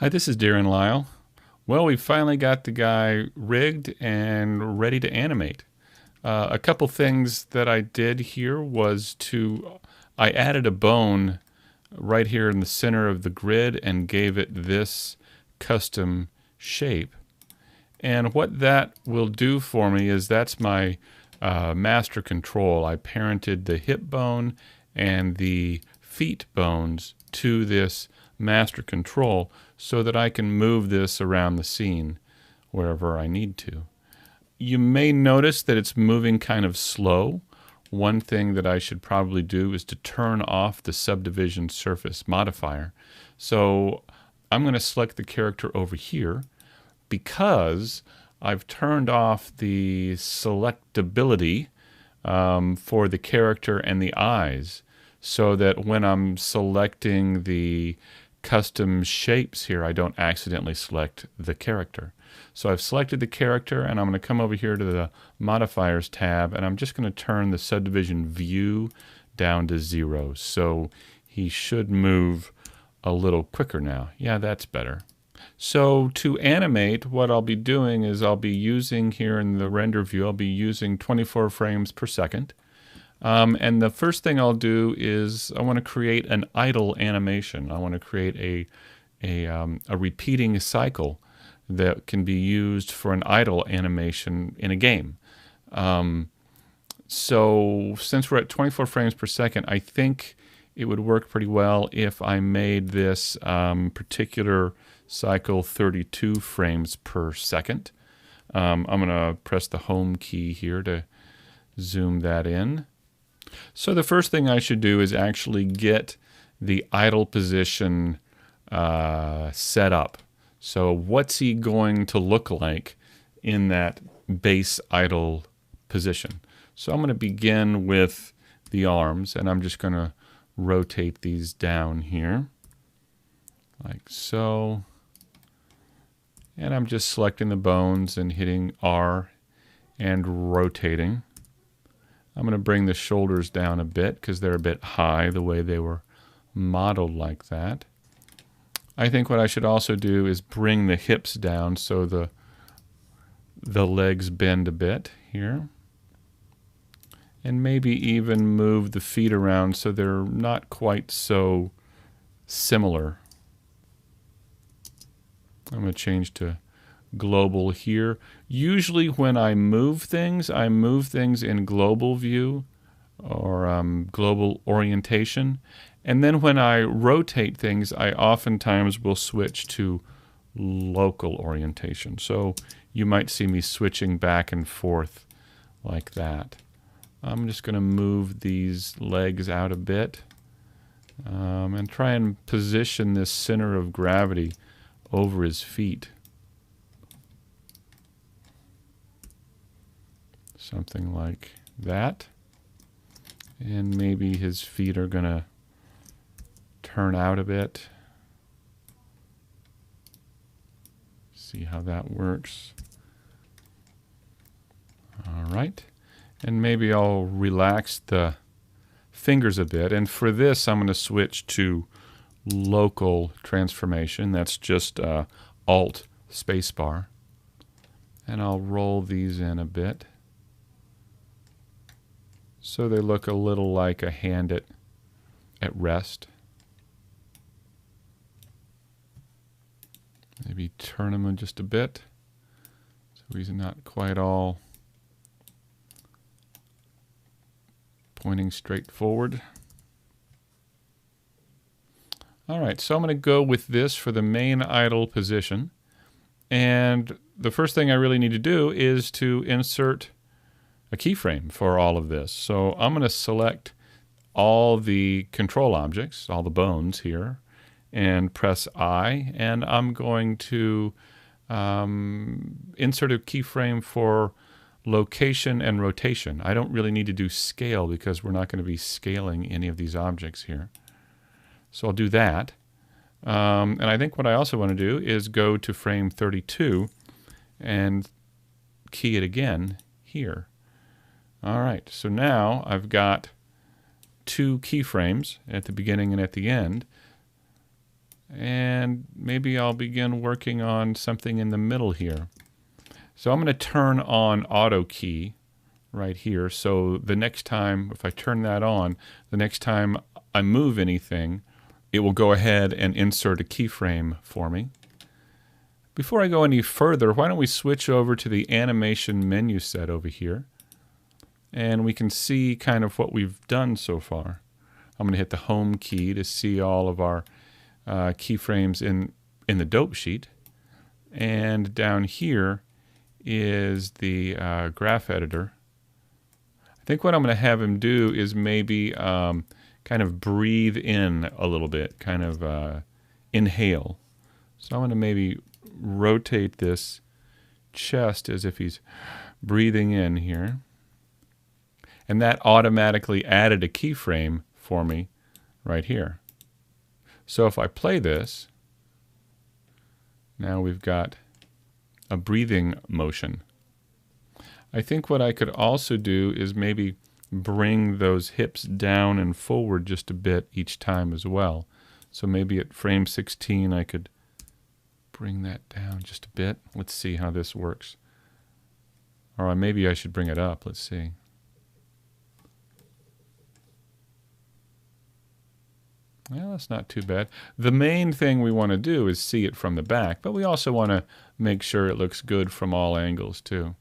Hi, this is Darren Lyle. Well, we finally got the guy rigged and ready to animate. A couple things that I did here was I added a bone right here in the center of the grid and gave it this custom shape. And what that will do for me is that's my master control. I parented the hip bone and the feet bones to this master control so that I can move this around the scene wherever I need to. You may notice that it's moving kind of slow. One thing that I should probably do is to turn off the subdivision surface modifier. So I'm going to select the character over here because I've turned off the selectability for the character and the eyes, so that when I'm selecting the custom shapes here, I don't accidentally select the character. So I've selected the character, and I'm going to come over here to the modifiers tab, and I'm just going to turn the subdivision view down to 0. So he should move a little quicker now. Yeah, that's better. So to animate, what I'll be doing is I'll be using here in the render view, I'll be using 24 frames per second. And the first thing I'll do is I want to create an idle animation. I want to create a repeating cycle that can be used for an idle animation in a game. So since we're at 24 frames per second, I think it would work pretty well if I made this particular cycle 32 frames per second. I'm going to press the home key here to zoom that in. So the first thing I should do is actually get the idle position set up. So what's he going to look like in that base idle position? So I'm going to begin with the arms, and I'm just going to rotate these down here like so. And I'm just selecting the bones and hitting R and rotating. I'm going to bring the shoulders down a bit because they're a bit high the way they were modeled like that. I think what I should also do is bring the hips down so the legs bend a bit here. And maybe even move the feet around so they're not quite so similar. I'm going to change to global here. Usually when I move things in global view or global orientation. And then when I rotate things, I oftentimes will switch to local orientation. So you might see me switching back and forth like that. I'm just going to move these legs out a bit and try and position this center of gravity over his feet. Something like that. And maybe his feet are going to turn out a bit. See how that works. All right. And maybe I'll relax the fingers a bit. And for this, I'm going to switch to local transformation. That's just Alt spacebar. And I'll roll these in a bit so they look a little like a hand at rest. Maybe turn them just a bit so he's not quite all pointing straight forward. All right, so I'm going to go with this for the main idle position. And the first thing I really need to do is to insert a keyframe for all of this. So I'm going to select all the control objects, all the bones here, and press I. And I'm going to insert a keyframe for location and rotation. I don't really need to do scale because we're not going to be scaling any of these objects here. So I'll do that. And I think what I also want to do is go to frame 32 and key it again here. All right, so now I've got two keyframes at the beginning and at the end. And maybe I'll begin working on something in the middle here. So I'm going to turn on auto key right here. So the next time, if I turn that on, the next time I move anything, it will go ahead and insert a keyframe for me. Before I go any further, why don't we switch over to the animation menu set over here, and we can see kind of what we've done so far. I'm going to hit the home key to see all of our keyframes in the dope sheet, and down here is the graph editor. I think what I'm going to have him do is maybe kind of breathe in a little bit, kind of inhale. So I'm going to maybe rotate this chest as if he's breathing in here. And that automatically added a keyframe for me right here. So if I play this, now we've got a breathing motion. I think what I could also do is maybe bring those hips down and forward just a bit each time as well. So maybe at frame 16 I could bring that down just a bit. Let's see how this works. Or maybe I should bring it up. Let's see. Well, that's not too bad. The main thing we want to do is see it from the back, but we also want to make sure it looks good from all angles too.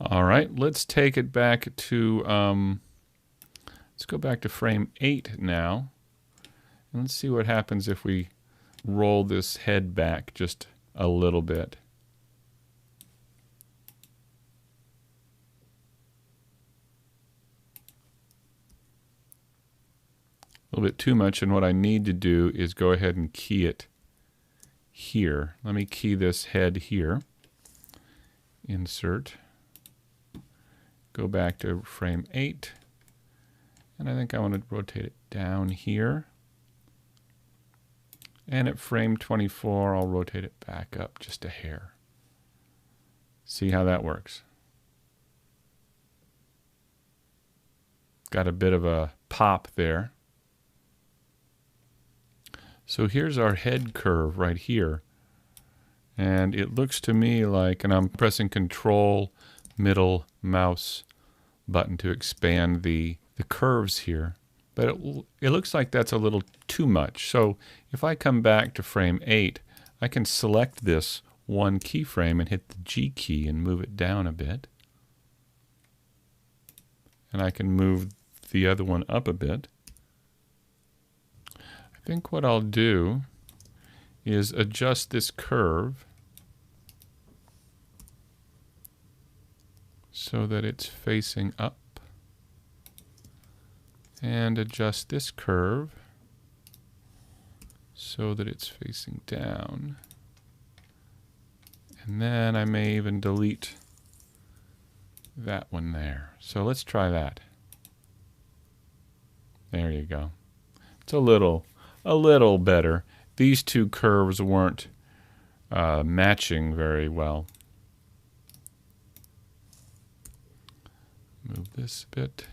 All right, let's take it back to, let's go back to frame 8 now. And let's see what happens if we roll this head back just a little bit. A little bit too much, and what I need to do is go ahead and key it here. Let me key this head here. Insert. Go back to frame 8. And I think I want to rotate it down here. And at frame 24, I'll rotate it back up just a hair. See how that works. Got a bit of a pop there. So here's our head curve right here. And it looks to me like, and I'm pressing Control middle mouse button to expand the curves here. But it looks like that's a little too much. So if I come back to frame 8, I can select this one keyframe and hit the G key and move it down a bit. And I can move the other one up a bit. I think what I'll do is adjust this curve so that it's facing up, and adjust this curve so that it's facing down. And then I may even delete that one there. So let's try that. There you go. It's a little better. These two curves weren't matching very well. Move this a bit.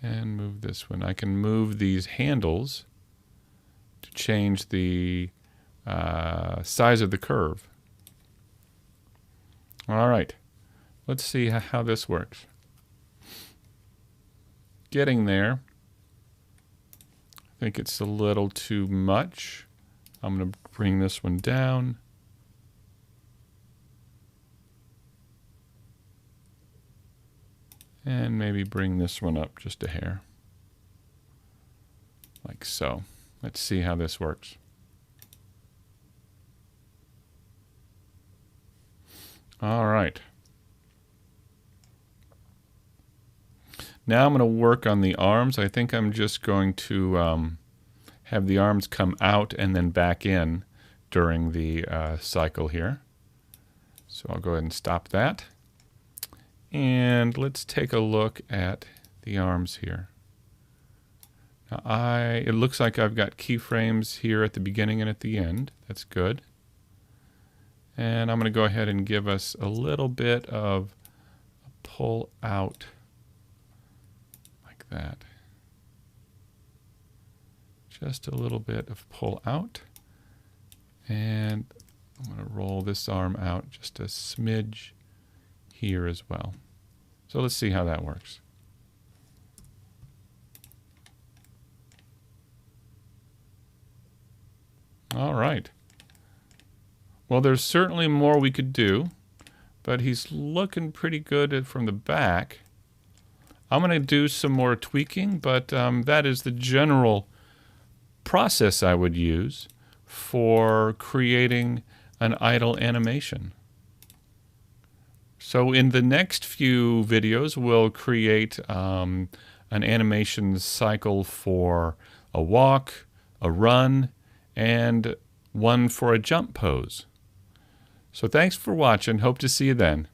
And move this one. I can move these handles to change the size of the curve. All right, let's see how this works. Getting there. I think it's a little too much. I'm going to bring this one down. And maybe bring this one up just a hair. Like so. Let's see how this works. All right. Now I'm going to work on the arms. I think I'm just going to have the arms come out and then back in during the cycle here. So I'll go ahead and stop that. And let's take a look at the arms here. Now it looks like I've got keyframes here at the beginning and at the end. That's good. And I'm going to go ahead and give us a little bit of a pull out like that. just a little bit of pull out. And I'm going to roll this arm out just a smidge here as well. So let's see how that works. All right. Well, there's certainly more we could do, but he's looking pretty good from the back. I'm going to do some more tweaking, but that is the general process I would use for creating an idle animation. So in the next few videos, we'll create an animation cycle for a walk, a run, and one for a jump pose. So thanks for watching. Hope to see you then.